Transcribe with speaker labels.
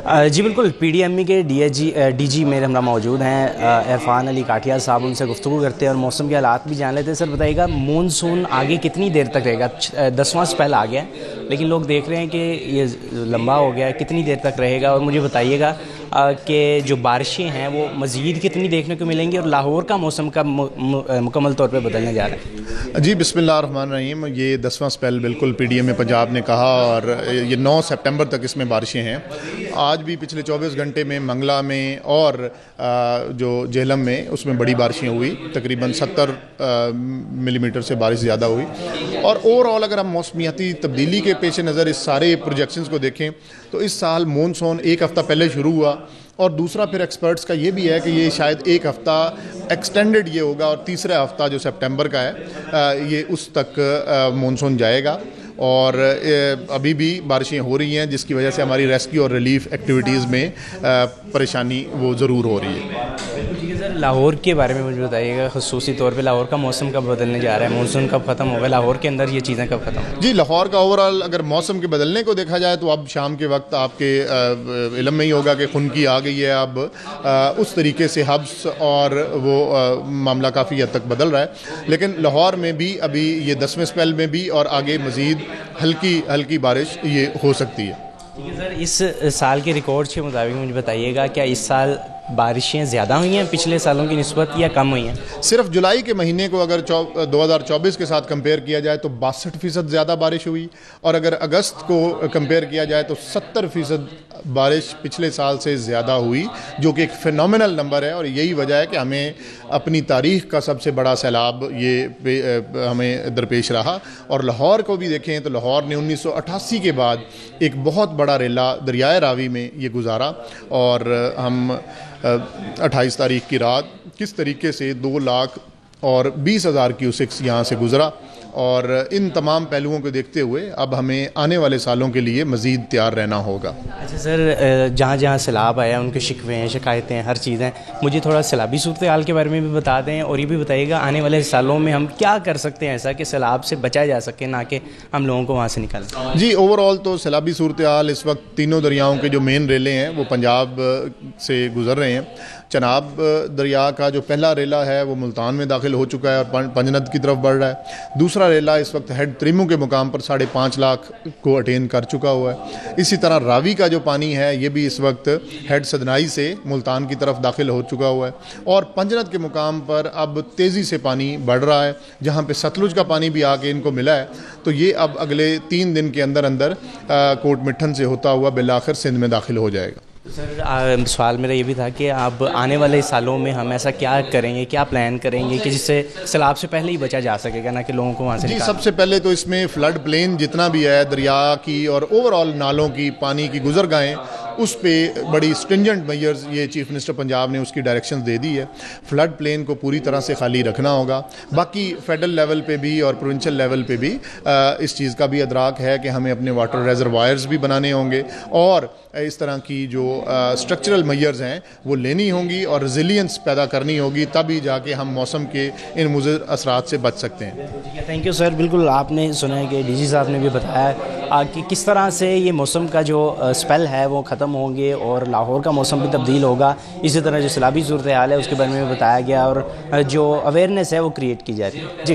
Speaker 1: जी बिल्कुल, PDME के DG मेरे हमरा मौजूद हैं इरफान अली काठिया साहब। उनसे गुफ्तगू करते हैं और मौसम के हालात भी जान लेते हैं। सर बताइएगा, मानसून आगे कितनी देर तक रहेगा? 10वां स्पेल आ गया है, लेकिन लोग देख रहे हैं कि ये लंबा हो गया है, कितनी देर तक रहेगा? और मुझे बताइएगा कि जो बारिशें हैं वो मज़ीद कितनी देखने को मिलेंगी, और लाहौर का मौसम कब मुकम्मल तौर पर बदलने जा रहा है?
Speaker 2: जी बिस्मिल्लाहिर्रहमानिर्रहीम। ये 10वां स्पेल बिल्कुल PDME पंजाब ने कहा, और ये 9 सितंबर तक इसमें बारिशें हैं। आज भी पिछले 24 घंटे में मंगला में और जो जेहलम में उसमें बड़ी बारिशें हुई, तकरीबन 70 मिलीमीटर से बारिश ज़्यादा हुई। और ओवरऑल अगर हम मौसमियाती तब्दीली के पेश नज़र इस सारे प्रोजेक्शंस को देखें तो इस साल मानसून एक हफ़्ता पहले शुरू हुआ, और दूसरा फिर एक्सपर्ट्स का ये भी है कि ये शायद एक हफ़्ता एक्सटेंडेड ये होगा, और तीसरा हफ़्ता जो सितंबर का है ये उस तक मानसून जाएगा। और अभी भी बारिशें हो रही हैं, जिसकी वजह से हमारी रेस्क्यू और रिलीफ एक्टिविटीज़ में परेशानी वो ज़रूर हो रही है।
Speaker 1: ठीक है सर, लाहौर के बारे में मुझे बताइएगा, ख़ुसूसी तौर पे लाहौर का मौसम कब बदलने जा रहा है? मानसून कब ख़त्म होगा? लाहौर के अंदर ये चीज़ें कब ख़त्म होंगी?
Speaker 2: जी, लाहौर का ओवरऑल अगर मौसम के बदलने को देखा जाए तो अब शाम के वक्त आपके इल्म में ही होगा कि खुनकी आ गई है। अब उस तरीके से हब्स और वो मामला काफ़ी हद तक बदल रहा है। लेकिन लाहौर में भी अभी ये 10वें स्पेल में भी और आगे मज़ीद हल्की बारिश ये हो सकती है।
Speaker 1: ठीक है सर, इस साल के रिकॉर्ड के मुताबिक मुझे बताइएगा, क्या इस साल बारिशें ज़्यादा हुई हैं पिछले सालों की निस्बत, या कम हुई हैं?
Speaker 2: सिर्फ जुलाई के महीने को अगर 2024 के साथ कंपेयर किया जाए तो 62% ज़्यादा बारिश हुई, और अगर अगस्त को कंपेयर किया जाए तो 70% बारिश पिछले साल से ज़्यादा हुई, जो कि एक फिनोमिनल नंबर है। और यही वजह है कि हमें अपनी तारीख़ का सबसे बड़ा सैलाब ये हमें दरपेश रहा। और लाहौर को भी देखें तो लाहौर ने 1988 के बाद एक बहुत बड़ा रेला दरियाए रावी में ये गुजारा, और हम 28 तारीख की रात किस तरीके से 2,20,000 क्यूसेक्स यहाँ से गुजरा। और इन तमाम पहलुओं को देखते हुए अब हमें आने वाले सालों के लिए मज़ीद तैयार रहना होगा।
Speaker 1: अच्छा सर, जहाँ जहाँ सैलाब आया उनके शिकवे हैं, शिकायतें हैं, हर चीज़ हैं, मुझे थोड़ा सैलाबी सूरत हाल के बारे में भी बता दें, और ये भी बताइएगा आने वाले सालों में हम क्या कर सकते हैं ऐसा कि सैलाब से बचाया जा सके, ना कि हम लोगों को वहाँ से निकालें?
Speaker 2: जी, ओवरऑल तो सैलाबी सूरत हाल इस वक्त तीनों दरियाओं के जो मेन रेले हैं वो पंजाब से गुजर रहे हैं। चनाब दरिया का जो पहला रेला है वो मुल्तान में दाखिल हो चुका है और पंजनद की तरफ बढ़ रहा है। दूसरा रेला इस वक्त हेड त्रिमू के मुकाम पर 5.5 लाख को अटेन कर चुका हुआ है। इसी तरह रावी का जो पानी है ये भी इस वक्त हेड सदनाई से मुल्तान की तरफ दाखिल हो चुका हुआ है, और पंजनद के मुकाम पर अब तेज़ी से पानी बढ़ रहा है। जहाँ पे सतलुज का पानी भी आके इनको मिला है, तो ये अब अगले 3 दिन के अंदर कोट मिठन से होता हुआ बिलाखिर सिंध में दाखिल हो जाएगा।
Speaker 1: सर सवाल मेरा ये भी था कि अब आने वाले सालों में हम ऐसा क्या करेंगे, क्या प्लान करेंगे कि जिससे सैलाब से पहले ही बचा जा सकेगा, ना कि लोगों को वहाँ से?
Speaker 2: जी, सबसे पहले तो इसमें फ्लड प्लेन जितना भी है दरिया की और ओवरऑल नालों की पानी की गुजरगाहें, उस पे बड़ी स्ट्रिंजेंट मेजर्स ये चीफ मिनिस्टर पंजाब ने उसकी डायरेक्शन दे दी है। फ्लड प्लेन को पूरी तरह से खाली रखना होगा। बाकी फेडरल लेवल पे भी और प्रोविंशियल लेवल पे भी इस चीज़ का भी अदराक है कि हमें अपने वाटर रिजर्वायर्स भी बनाने होंगे, और इस तरह की जो स्ट्रक्चरल मेजर्स हैं वो लेनी होंगी और रेजिलियंस पैदा करनी होगी, तभी जाके हम मौसम के इन मुज़र असरात से बच सकते हैं।
Speaker 1: Thank you sir. बिल्कुल आपने सुना है कि DG साहब ने भी बताया कि किस तरह से ये मौसम का जो स्पेल है वो ख़त्म होंगे और लाहौर का मौसम भी तब्दील होगा। इसी तरह जो सैलाबी सूरत हाल है उसके बारे में बताया गया, और जो अवेयरनेस है वो क्रिएट की जा रही है। जी।